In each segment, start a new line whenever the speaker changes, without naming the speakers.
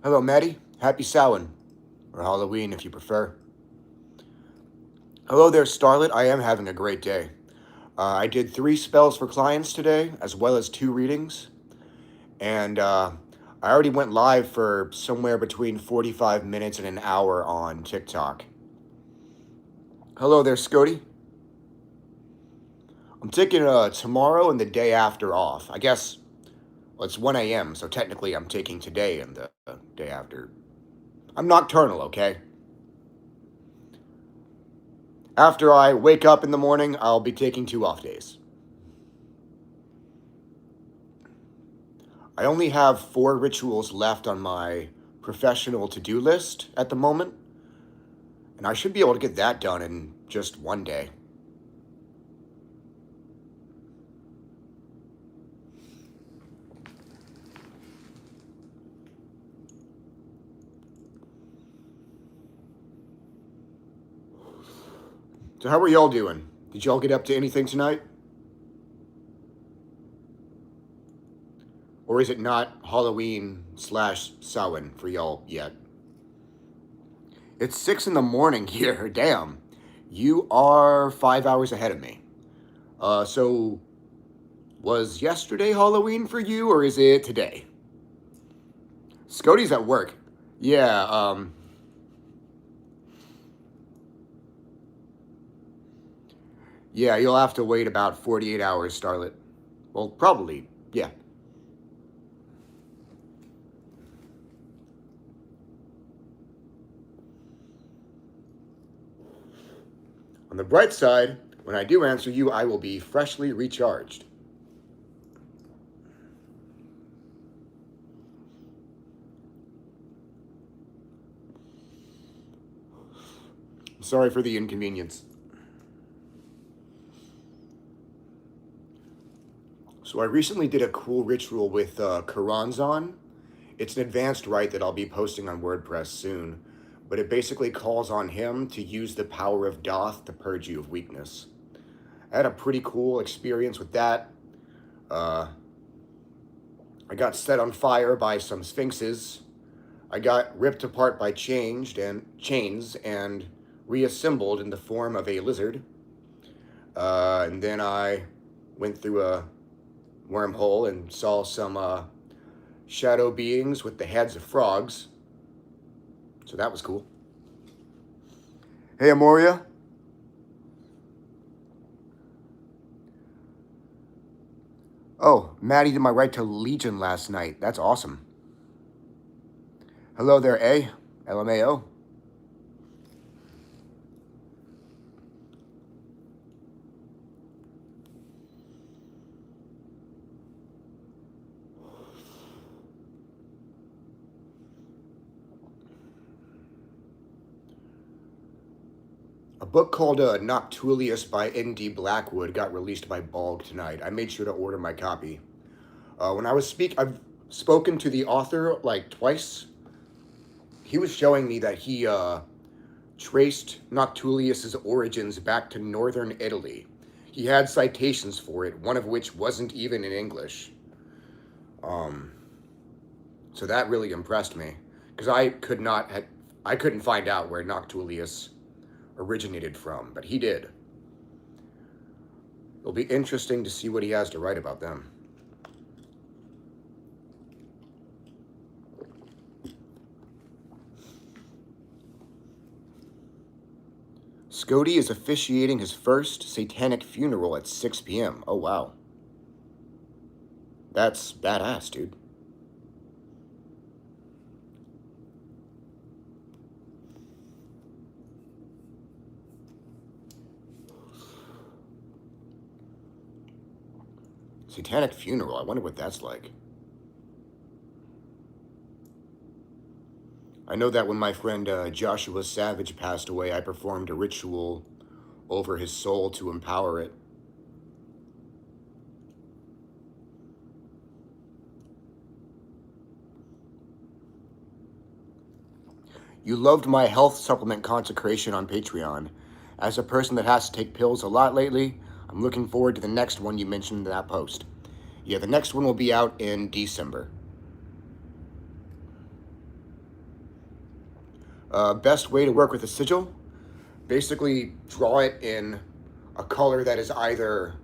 Hello, Maddie. Happy Samhain, or Halloween if you prefer. Hello there, Starlet. I am having a great day. I did 3 spells for clients today, as well as 2 readings, and I already went live for somewhere between 45 minutes and an hour on TikTok. Hello there, Scody. I'm taking tomorrow and the day after off. I guess well, it's 1 a.m., so technically I'm taking today and the day after. I'm nocturnal, okay? After I wake up in the morning, I'll be taking 2 off days. I only have 4 rituals left on my professional to-do list at the moment, and I should be able to get that done in just one day. So how are y'all doing? Did y'all get up to anything tonight? Or is it not Halloween/Samhain for y'all yet? It's 6 in the morning here. Damn. You are 5 hours ahead of me. So was yesterday Halloween for you, or is it today? Scody's at work. Yeah, yeah, you'll have to wait about 48 hours, Starlet. Well, probably, yeah. On the bright side, when I do answer you, I will be freshly recharged. Sorry for the inconvenience. So I recently did a cool ritual with Quran's on. It's an advanced rite that I'll be posting on WordPress soon, but it basically calls on him to use the power of Doth to purge you of weakness. I had a pretty cool experience with that. Uh, I got set on fire by some sphinxes. I got ripped apart by chains and reassembled in the form of a lizard. And then I went through a wormhole and saw some shadow beings with the heads of frogs. So that was cool. Hey, Amoria. Oh, Maddie did my right to Legion last night. That's awesome. Hello there, A. LMAO. A book called Noctulius by N.D. Blackwood got released by Balg tonight. I made sure to order my copy. I've spoken to the author like twice. He was showing me that he traced Noctulius's origins back to northern Italy. He had citations for it, one of which wasn't even in English. So that really impressed me, because I couldn't find out where Noctulius originated from, but he did. It'll be interesting to see what he has to write about them. Scody is officiating his first satanic funeral at 6 p.m. Oh, wow. That's badass, dude. Satanic funeral. I wonder what that's like. I know that when my friend Joshua Savage passed away, I performed a ritual over his soul to empower it. You loved my health supplement consecration on Patreon. As a person that has to take pills a lot lately, I'm looking forward to the next one you mentioned in that post. Yeah, the next one will be out in December. Best way to work with a sigil, basically draw it in a color that is either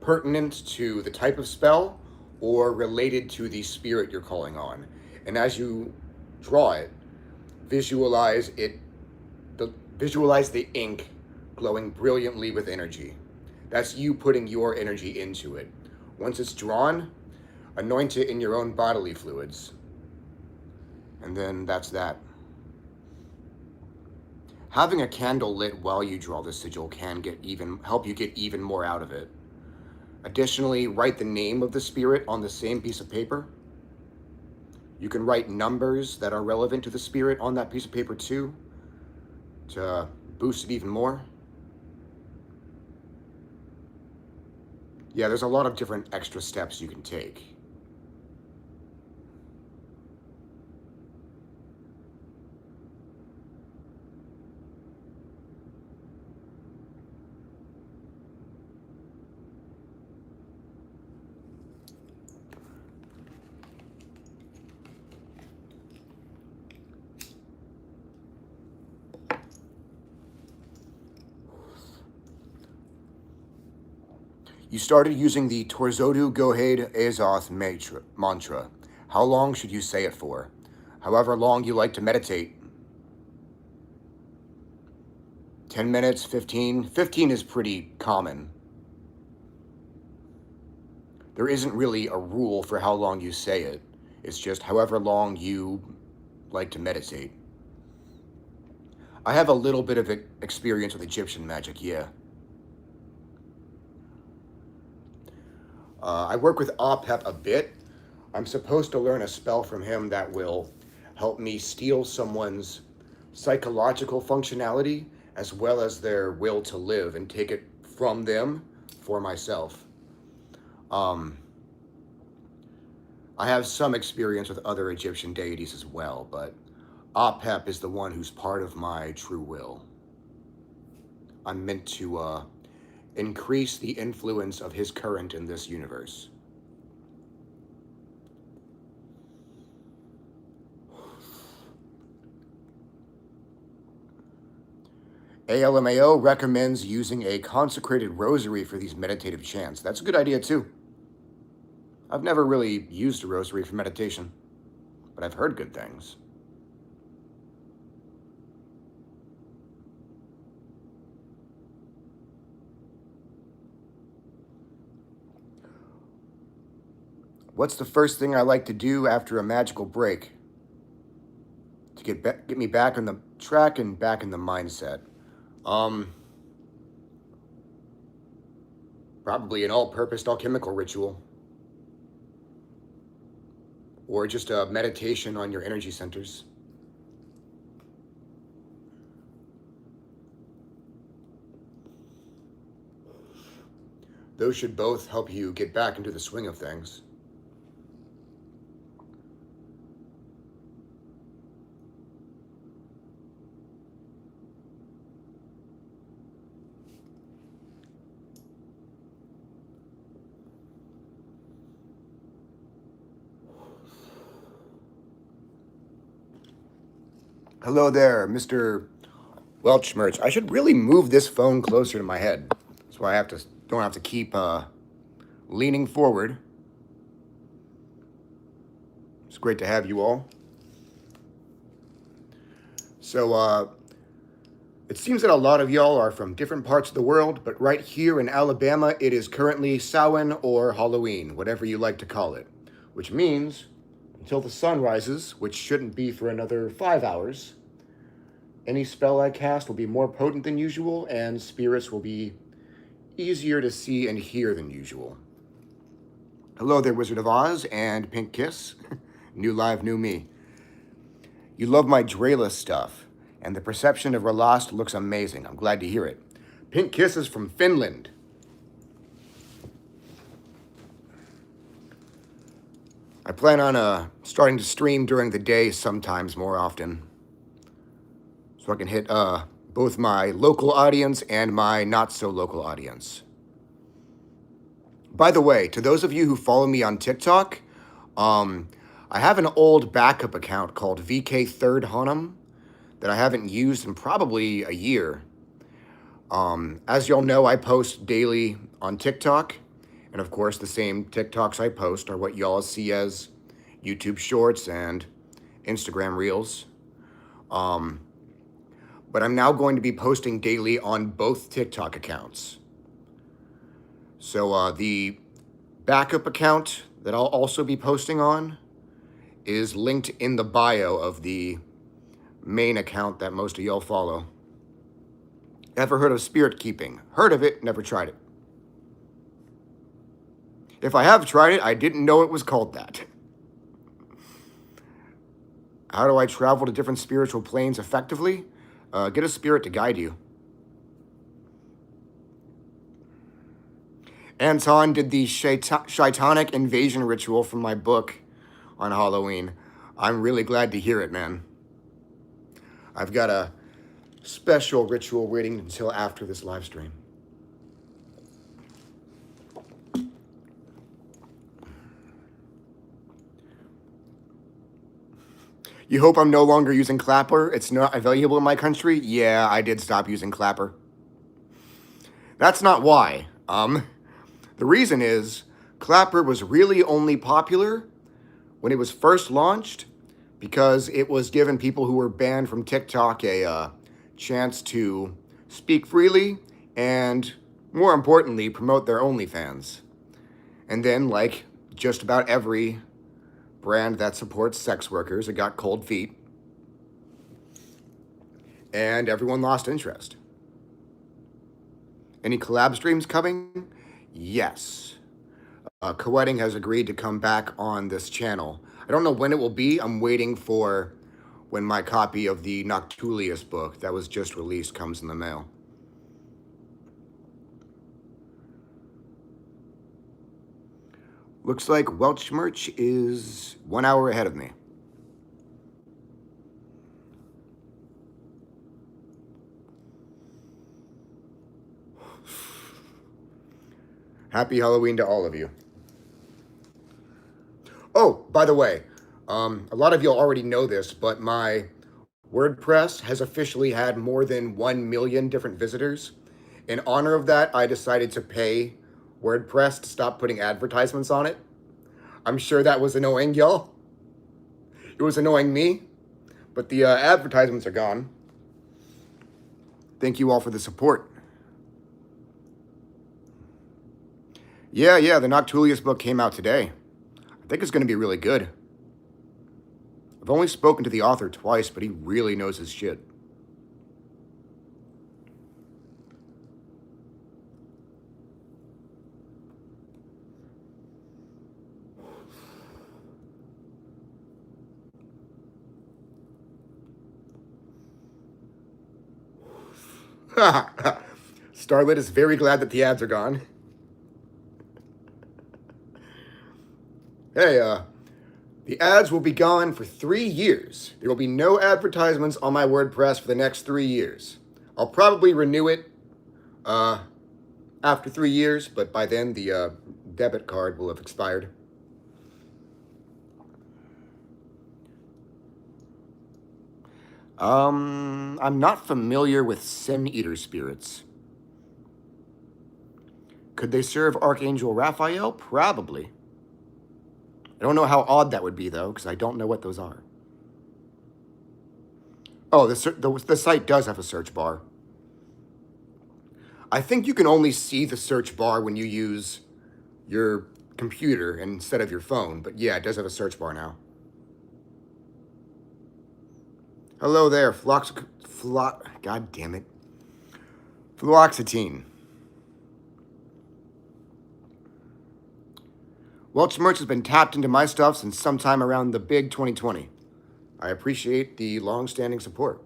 pertinent to the type of spell or related to the spirit you're calling on. And as you draw it, visualize it, visualize the ink glowing brilliantly with energy. That's you putting your energy into it. Once it's drawn, anoint it in your own bodily fluids. And then that's that. Having a candle lit while you draw the sigil can help you get even more out of it. Additionally, write the name of the spirit on the same piece of paper. You can write numbers that are relevant to the spirit on that piece of paper too, to boost it even more. Yeah, there's a lot of different extra steps you can take. You started using the Torzodu Gohade Azoth mantra. How long should you say it for? However long you like to meditate. 10 minutes, 15. 15 is pretty common. There isn't really a rule for how long you say it. It's just however long you like to meditate. I have a little bit of experience with Egyptian magic, yeah. I work with Apep a bit. I'm supposed to learn a spell from him that will help me steal someone's psychological functionality as well as their will to live and take it from them for myself. I have some experience with other Egyptian deities as well, but Apep is the one who's part of my true will. I'm meant to increase the influence of his current in this universe. ALMAO recommends using a consecrated rosary for these meditative chants. That's a good idea too. I've never really used a rosary for meditation, but I've heard good things. What's the first thing I like to do after a magical break to get me back on the track and back in the mindset? Probably an all-purpose alchemical ritual, or just a meditation on your energy centers. Those should both help you get back into the swing of things. Hello there, Mr. Welchmerch. I should really move this phone closer to my head, so I don't have to keep leaning forward. It's great to have you all. So it seems that a lot of y'all are from different parts of the world, but right here in Alabama, it is currently Samhain or Halloween, whatever you like to call it, which means until the sun rises, which shouldn't be for another 5 hours, any spell I cast will be more potent than usual, and spirits will be easier to see and hear than usual. Hello there, Wizard of Oz and Pink Kiss. New live, new me. You love my Drela stuff, and the perception of Relast looks amazing. I'm glad to hear it. Pink Kiss is from Finland. I plan on starting to stream during the day sometimes more often, so I can hit both my local audience and my not-so-local audience. By the way, to those of you who follow me on TikTok, I have an old backup account called VK Third Jehannum. that I haven't used in probably a year. As y'all know, I post daily on TikTok. And of course, the same TikToks I post are what y'all see as YouTube Shorts and Instagram Reels. But I'm now going to be posting daily on both TikTok accounts. So the backup account that I'll also be posting on is linked in the bio of the main account that most of y'all follow. Ever heard of spirit keeping? Heard of it, never tried it. If I have tried it, I didn't know it was called that. How do I travel to different spiritual planes effectively? Get a spirit to guide you. Anton did the shaitanic invasion ritual from my book on Halloween. I'm really glad to hear it, man. I've got a special ritual waiting until after this live stream. You hope I'm no longer using Clapper? It's not available in my country? Yeah, I did stop using Clapper. That's not why. The reason is Clapper was really only popular when it was first launched because it was giving people who were banned from TikTok a chance to speak freely and, more importantly, promote their OnlyFans. And then, like just about every brand that supports sex workers, it got cold feet. And everyone lost interest. Any collab streams coming? Yes. Co-wedding has agreed to come back on this channel. I don't know when it will be. I'm waiting for when my copy of the Noctulius book that was just released comes in the mail. Looks like Welch Merch is 1 hour ahead of me. Happy Halloween to all of you. Oh, by the way, a lot of y'all already know this, but my WordPress has officially had more than 1 million different visitors. In honor of that, I decided to pay WordPress to stop putting advertisements on it. I'm sure that was annoying y'all. It was annoying me, but the advertisements are gone. Thank you all for the support. Yeah, the Noctulius book came out today. I think it's going to be really good. I've only spoken to the author twice, but he really knows his shit. Starlet is very glad that the ads are gone. Hey, the ads will be gone for 3 years. There will be no advertisements on my WordPress for the next 3 years. I'll probably renew it after 3 years, but by then the debit card will have expired. I'm not familiar with Sin Eater spirits. Could they serve Archangel Raphael? Probably. I don't know how odd that would be, though, because I don't know what those are. Oh, the site does have a search bar. I think you can only see the search bar when you use your computer instead of your phone, but yeah, it does have a search bar now. Hello there, God damn it. Fluoxetine. Welch Merch has been tapped into my stuff since sometime around the big 2020. I appreciate the long-standing support.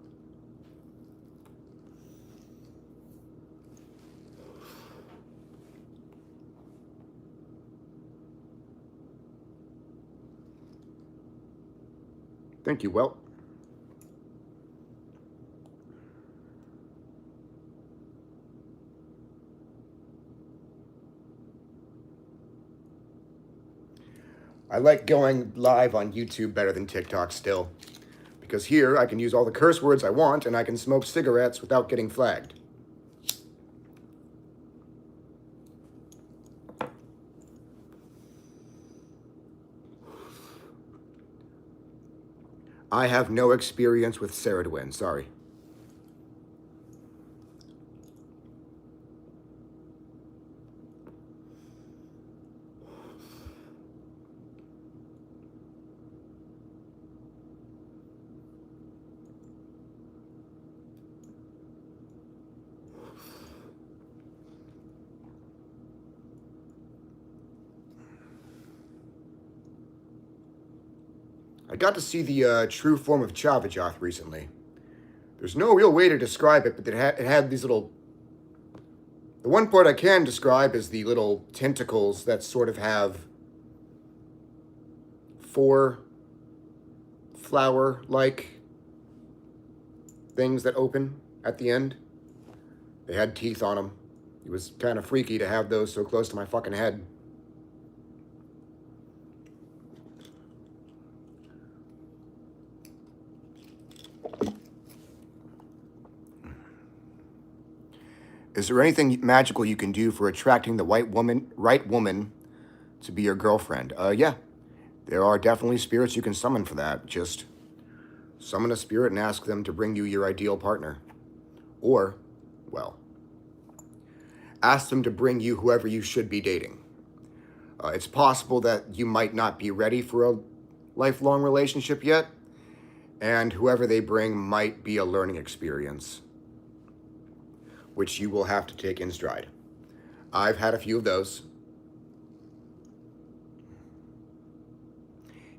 Thank you, Welt. I like going live on YouTube better than TikTok still, Because here, I can use all the curse words I want, and I can smoke cigarettes without getting flagged. I have no experience with Ceridwen, sorry. I got to see the true form of Chavajoth recently. There's no real way to describe it, but it had these little... The one part I can describe is the little tentacles that sort of have 4 flower-like things that open at the end. They had teeth on them. It was kind of freaky to have those so close to my fucking head. Is there anything magical you can do for attracting the right woman to be your girlfriend? Yeah. There are definitely spirits you can summon for that. Just summon a spirit and ask them to bring you your ideal partner. Or, well, ask them to bring you whoever you should be dating. It's possible that you might not be ready for a lifelong relationship yet, and whoever they bring might be a learning experience, which you will have to take in stride. I've had a few of those.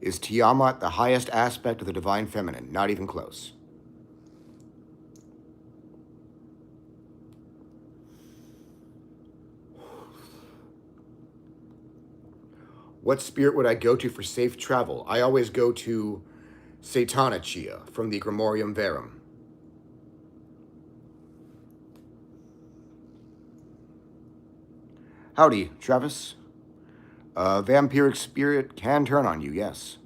Is Tiamat the highest aspect of the Divine Feminine? Not even close. What spirit would I go to for safe travel? I always go to Satanichia from the Grimorium Verum. Howdy, Travis. Vampiric spirit can turn on you, yes.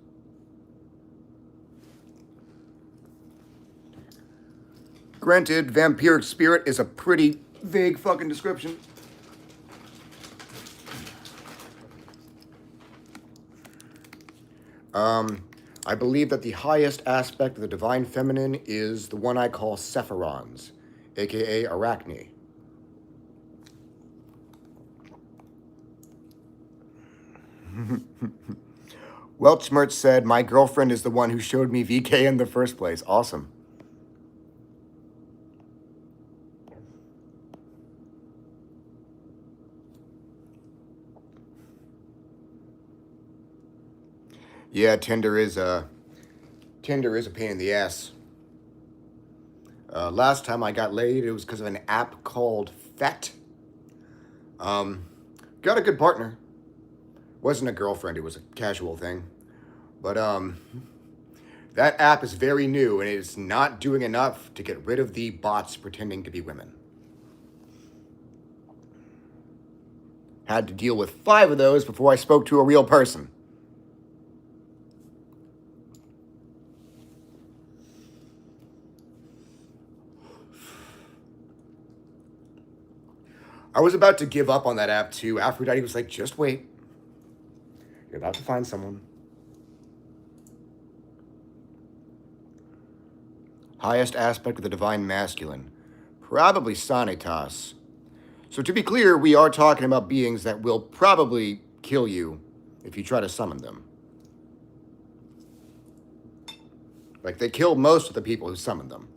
Granted, vampiric spirit is a pretty vague fucking description. I believe that the highest aspect of the Divine Feminine is the one I call Sephirons, aka Arachne. Welchmertz said, my girlfriend is the one who showed me VK in the first place. Awesome. Yeah, Tinder is a pain in the ass. Last time I got laid, it was because of an app called FET. Got a good partner. Wasn't a girlfriend, it was a casual thing. But that app is very new and it is not doing enough to get rid of the bots pretending to be women. Had to deal with 5 of those before I spoke to a real person. I was about to give up on that app too. Aphrodite was like, just wait. You're about to find someone. Highest aspect of the Divine Masculine. Probably Sanitas. So to be clear, we are talking about beings that will probably kill you if you try to summon them. Like, they kill most of the people who summon them.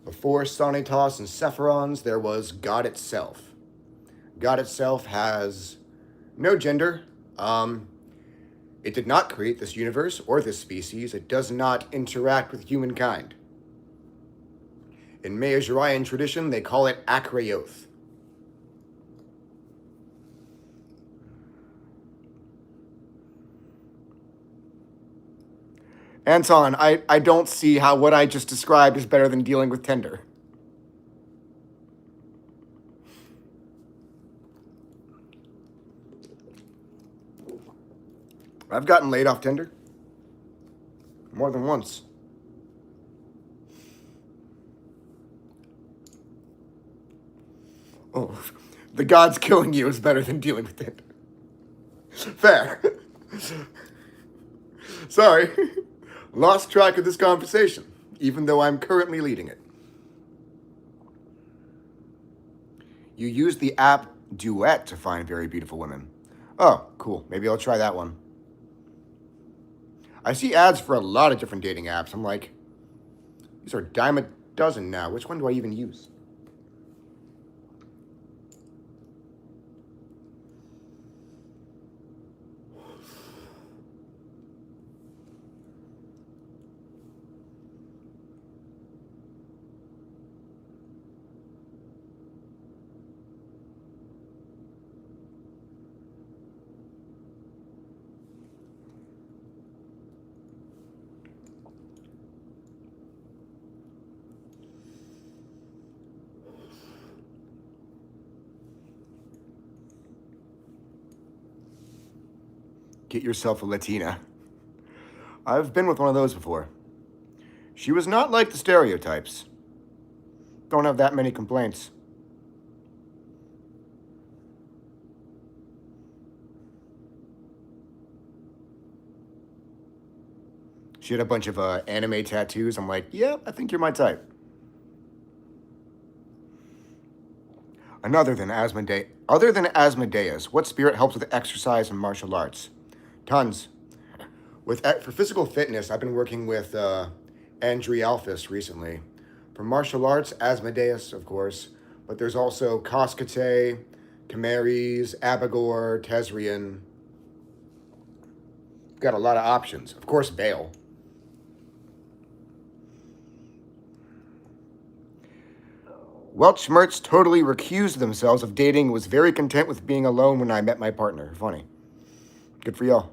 Before Sanitas and Sephirons, there was God itself. God itself has no gender. It did not create this universe or this species. It does not interact with humankind. In Mayaજરાyan tradition, they call it Akrayoth. Anton, I don't see how what I just described is better than dealing with Tinder. I've gotten laid off Tinder. More than once. Oh, the gods killing you is better than dealing with Tinder. Fair. Sorry. Lost track of this conversation, even though I'm currently leading it. You use the app Duet to find very beautiful women. Oh, cool. Maybe I'll try that one. I see ads for a lot of different dating apps. I'm like, these are a dime a dozen now. Which one do I even use? Get yourself a Latina. I've been with one of those before. She was not like the stereotypes. Don't have that many complaints. She had a bunch of anime tattoos. I'm like, yeah, I think you're my type. Other than Asmodeus, what spirit helps with exercise and martial arts? Tons. For physical fitness, I've been working with Andri Alphys recently. For martial arts, Asmodeus, of course, but there's also Koskete, Chimeres, Abagor, Tezrian. Got a lot of options. Of course, Baal. Welch Mertz totally recused themselves of dating, was very content with being alone when I met my partner. Funny. Good for y'all.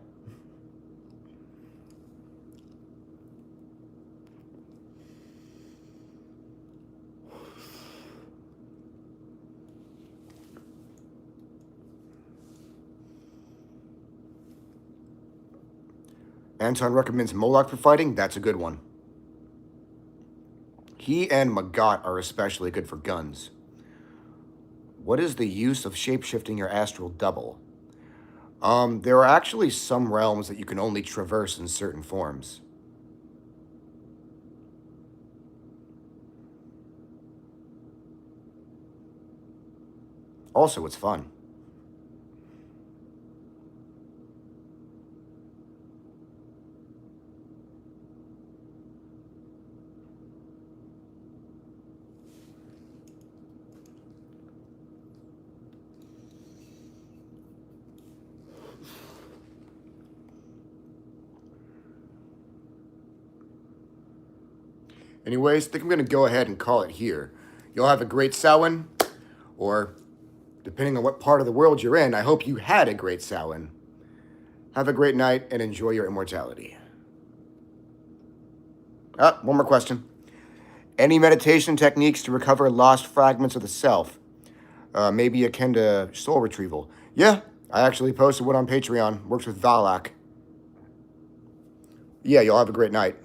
Anton recommends Moloch for fighting. That's a good one. He and Magat are especially good for guns. What is the use of shapeshifting your astral double? There are actually some realms that you can only traverse in certain forms. Also, it's fun. Anyways, I think I'm going to go ahead and call it here. You'll have a great Samhain, or depending on what part of the world you're in, I hope you had a great Samhain. Have a great night and enjoy your immortality. One more question. Any meditation techniques to recover lost fragments of the self? Maybe akin to soul retrieval. Yeah, I actually posted one on Patreon. Works with Valak. Yeah, you'll have a great night.